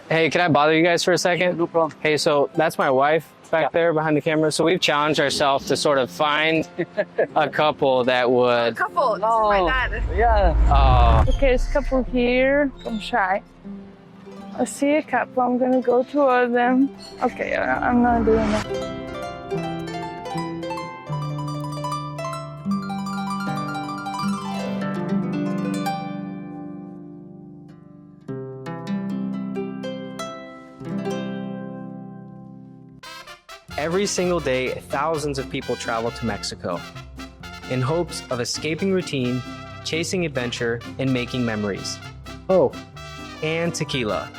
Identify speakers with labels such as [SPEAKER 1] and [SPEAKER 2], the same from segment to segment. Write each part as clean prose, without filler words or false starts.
[SPEAKER 1] Hey, can I bother you guys for a second?
[SPEAKER 2] No problem.
[SPEAKER 1] Hey, so that's my wife back there behind the camera. So we've challenged ourselves to sort of find a couple that would.
[SPEAKER 3] Couple. This is my dad.
[SPEAKER 2] Yeah.
[SPEAKER 4] Okay, there's a couple here. I'm shy. I see a couple. I'm gonna go toward them. Okay, I'm not doing that.
[SPEAKER 1] Every single day, thousands of people travel to Mexico in hopes of escaping routine, chasing adventure, and making memories. Oh, and tequila.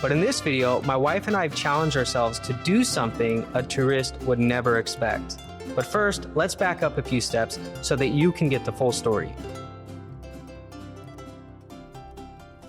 [SPEAKER 1] But in this video, my wife and I have challenged ourselves to do something a tourist would never expect. But first, let's back up a few steps so that you can get the full story.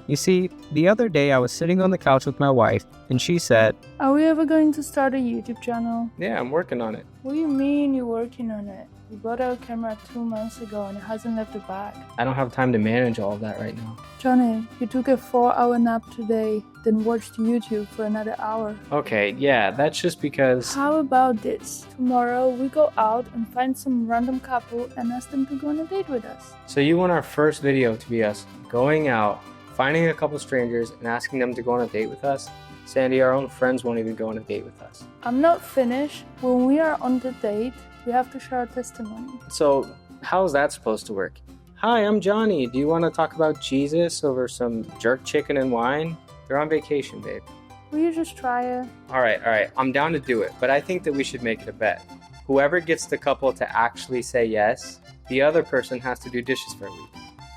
[SPEAKER 1] You see, the other day I was sitting on the couch with my wife, and she said,
[SPEAKER 4] Are we ever going to start a YouTube channel?
[SPEAKER 1] "Yeah, I'm working on it."
[SPEAKER 4] What do you mean you're working on it? We bought our camera 2 months ago and it hasn't left the bag.
[SPEAKER 1] I don't have time to manage all of that right now.
[SPEAKER 4] Johnny, you took a 4-hour nap today, then watched YouTube for another hour.
[SPEAKER 1] Okay, yeah, that's just because...
[SPEAKER 4] How about this? Tomorrow we go out and find some random couple and ask them to go on a date with us.
[SPEAKER 1] So you want our first video to be us going out, finding a couple strangers, and asking them to go on a date with us? Sandy, our own friends won't even go on a date with us.
[SPEAKER 4] I'm not finished. When we are on the date, we have to share our testimony.
[SPEAKER 1] So how's that supposed to work? Hi, I'm Johnny. Do you want to talk about Jesus over some jerk chicken and wine? You're on vacation, babe.
[SPEAKER 4] Will you just try it?
[SPEAKER 1] All right. I'm down to do it, but I think that we should make it a bet. Whoever gets the couple to actually say yes, the other person has to do dishes for a week.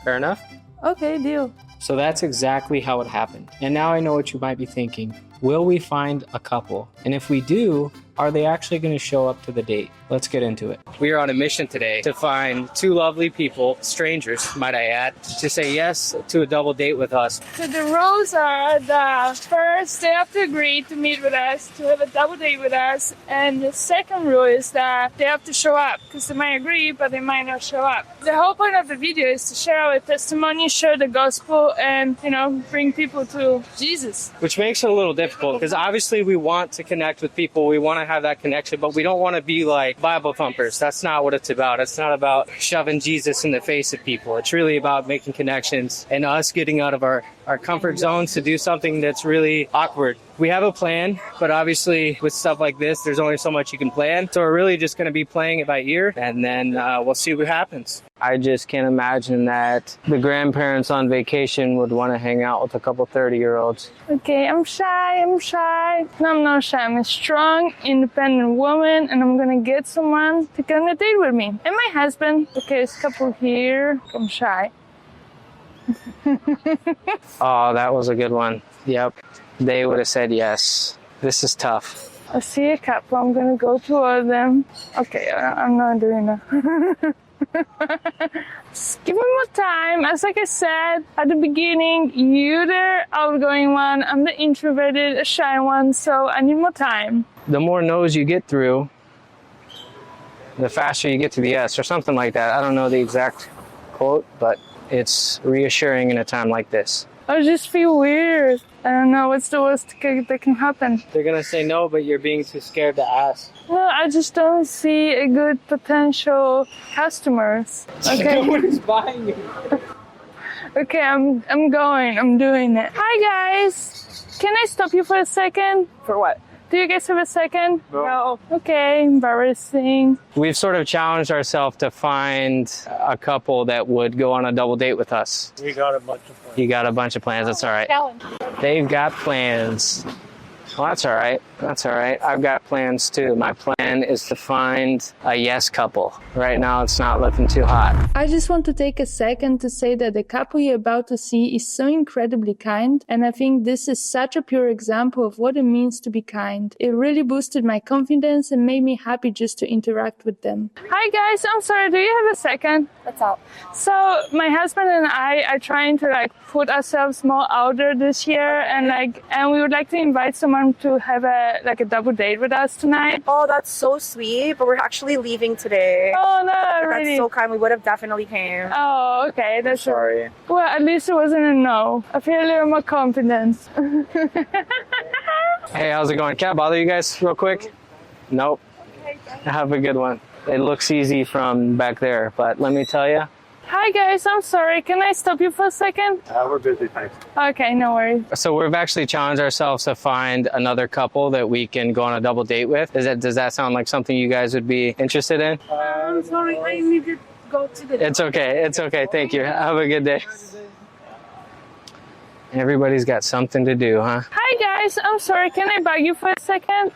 [SPEAKER 1] Fair enough?
[SPEAKER 4] Okay, deal.
[SPEAKER 1] So that's exactly how it happened. And now I know what you might be thinking. Will we find a couple? And if we do, are they actually going to show up to the date? Let's get into it. We are on a mission today to find two lovely people, strangers, might I add, to say yes to a double date with us.
[SPEAKER 4] So the rules are that first they have to agree to meet with us, to have a double date with us. And the second rule is that they have to show up, because they might agree, but they might not show up. The whole point of the video is to share our testimony, share the gospel, and, bring people to Jesus.
[SPEAKER 1] Which makes it a little difficult, because obviously we want to connect with people. We want to have that connection, but we don't want to be like Bible thumpers. That's not what it's about. It's not about shoving Jesus in the face of people. It's really about making connections and us getting out of our comfort zones to do something that's really awkward. We have a plan, but obviously with stuff like this, there's only so much you can plan. So we're really just going to be playing it by ear, and then we'll see what happens. I just can't imagine that the grandparents on vacation would want to hang out with a couple 30-year-olds.
[SPEAKER 4] Okay, I'm shy. No, I'm not shy. I'm a strong, independent woman, and I'm gonna get someone to go on a date with me. And my husband. Okay, there's a couple here. I'm shy.
[SPEAKER 1] Oh, that was a good one. Yep, they would have said yes. This is tough.
[SPEAKER 4] I see a couple. I'm gonna go toward them. Okay, I'm not doing that. Just give me more time. As like I said at the beginning, you're the outgoing one. I'm the introverted, shy one. So I need more time.
[SPEAKER 1] The more no's you get through, the faster you get to the yes, or something like that. I don't know the exact quote, but it's reassuring in a time like this.
[SPEAKER 4] I just feel weird. I don't know what's the worst that can happen.
[SPEAKER 1] They're gonna say no, but you're being too scared to ask.
[SPEAKER 4] No, I just don't see a good potential customers. Okay.
[SPEAKER 1] No one is buying you.
[SPEAKER 4] Okay, I'm going. I'm doing it. Hi guys. Can I stop you for a second?
[SPEAKER 2] For what?
[SPEAKER 4] Do you guys have a second?
[SPEAKER 2] No.
[SPEAKER 4] Okay, embarrassing.
[SPEAKER 1] We've sort of challenged ourselves to find a couple that would go on a double date with us.
[SPEAKER 2] We got a bunch of plans.
[SPEAKER 1] You got a bunch of plans, that's all right.
[SPEAKER 4] Challenge.
[SPEAKER 1] They've got plans. Well, that's all right. That's all right. I've got plans too. My plan is to find a yes couple. Right now, it's not looking too hot.
[SPEAKER 4] I just want to take a second to say that the couple you're about to see is so incredibly kind, and I think this is such a pure example of what it means to be kind. It really boosted my confidence and made me happy just to interact with them. Hi guys, I'm sorry, do you have a second?
[SPEAKER 3] What's up?
[SPEAKER 4] So my husband and I are trying to put ourselves more out there this year, and we would like to invite someone to have a double date with us tonight.
[SPEAKER 3] Oh, that's so sweet, but we're actually leaving today.
[SPEAKER 4] Oh no,
[SPEAKER 3] That's
[SPEAKER 4] really?
[SPEAKER 3] so kind. We would have definitely came.
[SPEAKER 4] Oh, okay. That's
[SPEAKER 2] Sorry.
[SPEAKER 4] Well, at least it wasn't a no. I feel a little more confidence.
[SPEAKER 1] Hey, how's it going? Can I bother you guys real quick? Nope. Have a good one. It looks easy from back there, but let me tell you.
[SPEAKER 4] Hi guys, I'm sorry. Can I stop you for a second?
[SPEAKER 2] We're busy, thanks.
[SPEAKER 4] Okay, no worries.
[SPEAKER 1] So we've actually challenged ourselves to find another couple that we can go on a double date with. Does that sound like something you guys would be interested in?
[SPEAKER 4] I'm sorry, I need to go to the...
[SPEAKER 1] It's okay. It's okay. Thank you. Have a good day. Everybody's got something to do, huh?
[SPEAKER 4] Hi guys, I'm sorry. Can I bug you for a second?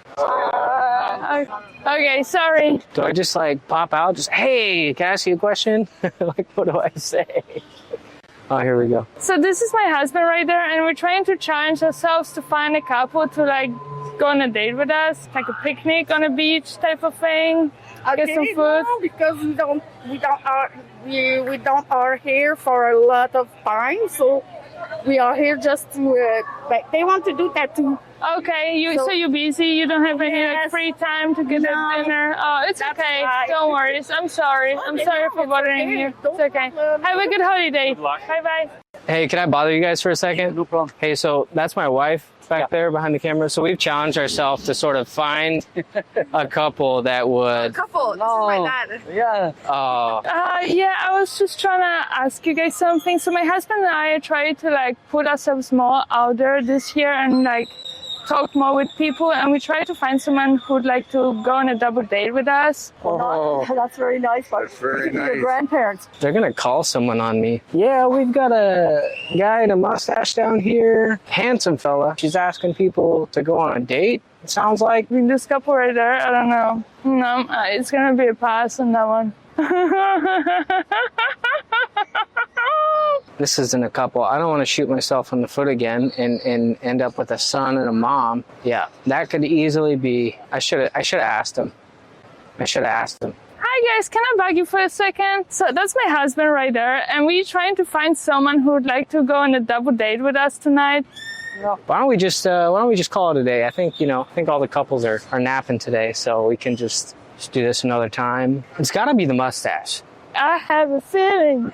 [SPEAKER 4] Okay, sorry.
[SPEAKER 1] Do I just like pop out? Just, hey, can I ask you a question? Like, what do I say? Oh, here we go.
[SPEAKER 4] So this is my husband right there, and we're trying to challenge ourselves to find a couple to like go on a date with us, like a picnic on a beach type of thing. Get some food.
[SPEAKER 3] No, because we don't are here for a lot of time, so we are here just to. But they want to do that too.
[SPEAKER 4] Okay, so you're busy. You don't have any like,
[SPEAKER 3] Yes.
[SPEAKER 4] free time to get
[SPEAKER 3] No.
[SPEAKER 4] a dinner. Oh, it's
[SPEAKER 3] That's
[SPEAKER 4] okay.
[SPEAKER 3] right.
[SPEAKER 4] Don't worry. I'm sorry. I'm
[SPEAKER 3] Okay,
[SPEAKER 4] sorry
[SPEAKER 3] no,
[SPEAKER 4] for
[SPEAKER 3] it's
[SPEAKER 4] bothering
[SPEAKER 3] okay.
[SPEAKER 4] you.
[SPEAKER 3] No
[SPEAKER 4] It's okay.
[SPEAKER 3] problem.
[SPEAKER 4] Have a good holiday.
[SPEAKER 2] Good luck.
[SPEAKER 4] Bye bye.
[SPEAKER 1] Hey, can I bother you guys for a second?
[SPEAKER 2] No problem.
[SPEAKER 1] Hey, so that's my wife back there behind the camera. So we've challenged ourselves to sort of find a couple that would.
[SPEAKER 3] Couple. This is my dad.
[SPEAKER 2] Yeah.
[SPEAKER 4] Yeah, I was just trying to ask you guys something. So my husband and I tried to like put ourselves more out there this year and like talk more with people, and we tried to find someone who'd like to go on a double date with us.
[SPEAKER 1] Oh,
[SPEAKER 3] That's very nice.
[SPEAKER 2] That's very
[SPEAKER 3] Your
[SPEAKER 2] nice.
[SPEAKER 3] grandparents.
[SPEAKER 1] they're gonna call someone on me. Yeah, we've got a guy in a mustache down here, handsome fella. She's asking people to go on a date. It sounds like.
[SPEAKER 4] This couple right there, I don't know. No, it's gonna be a pass on that one.
[SPEAKER 1] This isn't a couple. I don't want to shoot myself in the foot again and end up with a son and a mom. Yeah, that could easily be. I should have asked him. I should have asked him.
[SPEAKER 4] Hi guys, can I bug you for a second? So that's my husband right there, and we're trying to find someone who would like to go on a double date with us tonight.
[SPEAKER 1] Why don't we just call it a day? I think all the couples are napping today, so we can just do this another time. It's got to be the mustache.
[SPEAKER 4] I have a feeling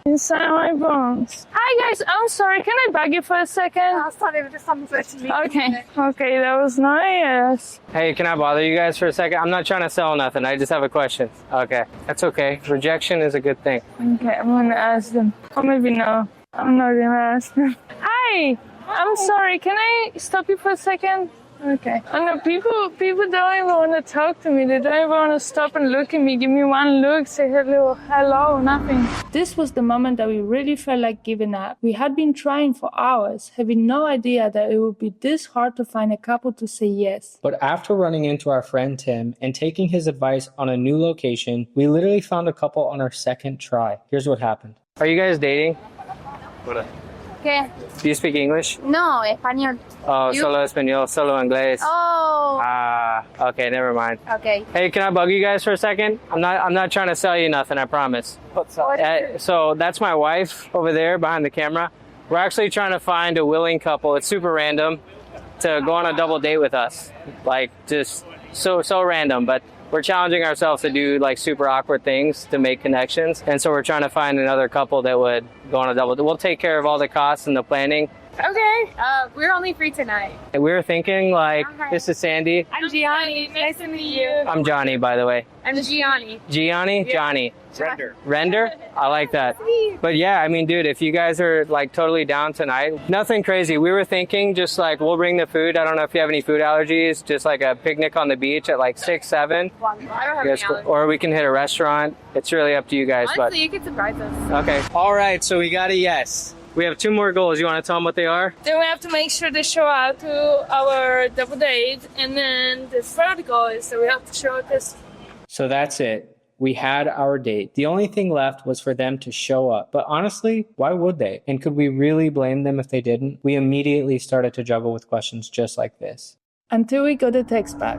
[SPEAKER 4] inside my bones. Hi guys, I'm sorry, can I bug you for a second?
[SPEAKER 3] Sorry, just something to
[SPEAKER 4] Okay, that was nice.
[SPEAKER 1] Hey, can I bother you guys for a second? I'm not trying to sell nothing. I just have a question. Okay, that's okay. Rejection is a good thing.
[SPEAKER 4] Okay, I'm gonna ask them. Or maybe no, I'm not gonna ask them. Hi, I'm sorry, can I stop you for a second? Okay. I know people don't even want to talk to me. They don't even want to stop and look at me, give me one look, say hello, nothing. This was the moment that we really felt like giving up. We had been trying for hours, having no idea that it would be this hard to find a couple to say yes.
[SPEAKER 1] But after running into our friend Tim and taking his advice on a new location, we literally found a couple on our second try. Here's what happened. Are you guys dating?
[SPEAKER 3] ¿Qué?
[SPEAKER 1] Do you speak English?
[SPEAKER 3] No, español.
[SPEAKER 1] Oh,
[SPEAKER 3] You-
[SPEAKER 1] solo español, solo inglés.
[SPEAKER 3] Oh.
[SPEAKER 1] Okay, never mind.
[SPEAKER 3] Okay.
[SPEAKER 1] Hey, can I bug you guys for a second? I'm not trying to sell you nothing, I promise.
[SPEAKER 2] What's up?
[SPEAKER 1] So that's my wife over there behind the camera. We're actually trying to find a willing couple. It's super random to go on a double date with us. Like just so random, but we're challenging ourselves to do like super awkward things to make connections. And so we're trying to find another couple that would go on a double date. We'll take care of all the costs and the planning.
[SPEAKER 3] Okay. We're only free tonight.
[SPEAKER 1] And we were thinking like,
[SPEAKER 3] Okay.
[SPEAKER 1] this is Sandy.
[SPEAKER 3] I'm Gianni. Nice to meet you.
[SPEAKER 1] I'm Johnny, by the way.
[SPEAKER 3] I'm Gianni.
[SPEAKER 1] Gianni? Johnny.
[SPEAKER 2] Render.
[SPEAKER 1] Render? I like that. But yeah, I mean, dude, if you guys are like totally down tonight, nothing crazy. We were thinking just like, we'll bring the food. I don't know if you have any food allergies, just like a picnic on the beach at like 6, 7.
[SPEAKER 3] I don't have
[SPEAKER 1] You guys-
[SPEAKER 3] any allergies.
[SPEAKER 1] or we can hit a restaurant. It's really up to you guys.
[SPEAKER 3] Honestly, you can surprise us.
[SPEAKER 1] But okay. All right. So we got a yes. We have 2 more goals. You want to tell them what they are?
[SPEAKER 4] Then we have to make sure they show up to our double date, and then the third goal is that we have to show this.
[SPEAKER 1] So that's it. We had our date. The only thing left was for them to show up. But honestly, why would they? And could we really blame them if they didn't? We immediately started to juggle with questions just like this.
[SPEAKER 4] Until we got the text back.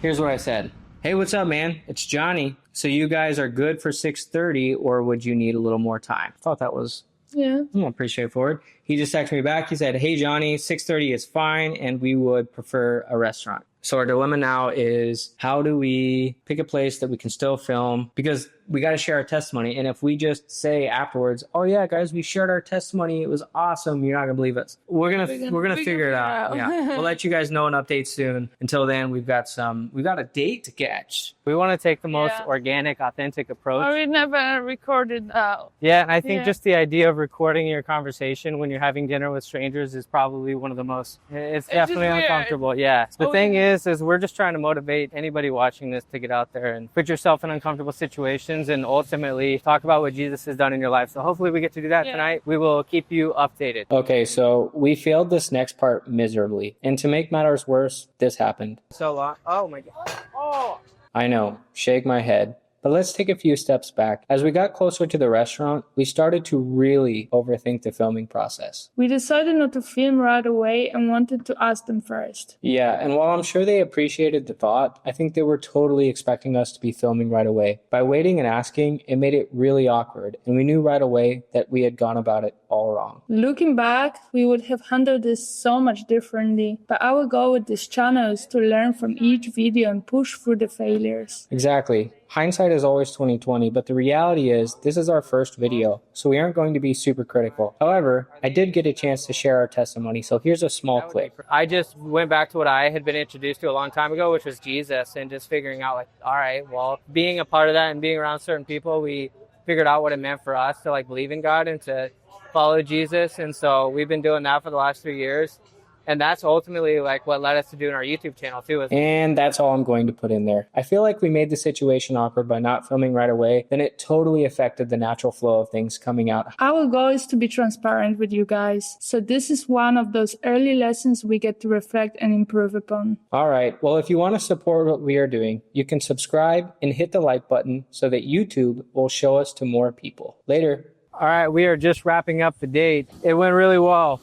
[SPEAKER 1] Here's what I said. Hey, what's up, man? It's Johnny. So you guys are good for 6:30, or would you need a little more time? I thought that was
[SPEAKER 4] Yeah.
[SPEAKER 1] pretty straightforward. He just texted me back. He said, hey, Johnny, 6:30 is fine, and we would prefer a restaurant. So our dilemma now is, how do we pick a place that we can still film? Because we got to share our testimony. And if we just say afterwards, oh yeah, guys, we shared our testimony, it was awesome, you're not gonna believe us. We're gonna figure it out. Yeah, we'll let you guys know an update soon. Until then, we've got a date to catch. We want to take the most organic, authentic approach.
[SPEAKER 4] We never recorded that.
[SPEAKER 1] Yeah, and I think just the idea of recording your conversation when you're having dinner with strangers is probably one of the most, it's definitely uncomfortable. Yeah. The thing is we're just trying to motivate anybody watching this to get out there and put yourself in uncomfortable situations and ultimately talk about what Jesus has done in your life. So hopefully we get to do that tonight. We will keep you updated. Okay, so we failed this next part miserably. And to make matters worse, this happened. So long. Oh my God. Oh. I know. Shake my head. But let's take a few steps back. As we got closer to the restaurant, we started to really overthink the filming process.
[SPEAKER 4] We decided not to film right away and wanted to ask them first.
[SPEAKER 1] Yeah, and while I'm sure they appreciated the thought, I think they were totally expecting us to be filming right away. By waiting and asking, it made it really awkward, and we knew right away that we had gone about it all wrong.
[SPEAKER 4] Looking back, we would have handled this so much differently, but our goal with this channel is to learn from each video and push through the failures.
[SPEAKER 1] Exactly. Hindsight is always 20/20, but the reality is this is our first video, so we aren't going to be super critical. However, I did get a chance to share our testimony, so here's a small clip. I just went back to what I had been introduced to a long time ago, which was Jesus, and just figuring out like, all right, well, being a part of that and being around certain people, we figured out what it meant for us to like believe in God and to follow Jesus. And so we've been doing that for the last 3 years. And that's ultimately like what led us to doing our YouTube channel too. And that's all I'm going to put in there. I feel like we made the situation awkward by not filming right away. Then it totally affected the natural flow of things coming out.
[SPEAKER 4] Our goal is to be transparent with you guys. So this is one of those early lessons we get to reflect and improve upon.
[SPEAKER 1] All right. Well, if you want to support what we are doing, you can subscribe and hit the like button so that YouTube will show us to more people. Later. All right. We are just wrapping up the date. It went really well.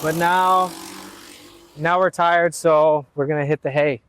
[SPEAKER 1] But now we're tired, so we're going to hit the hay.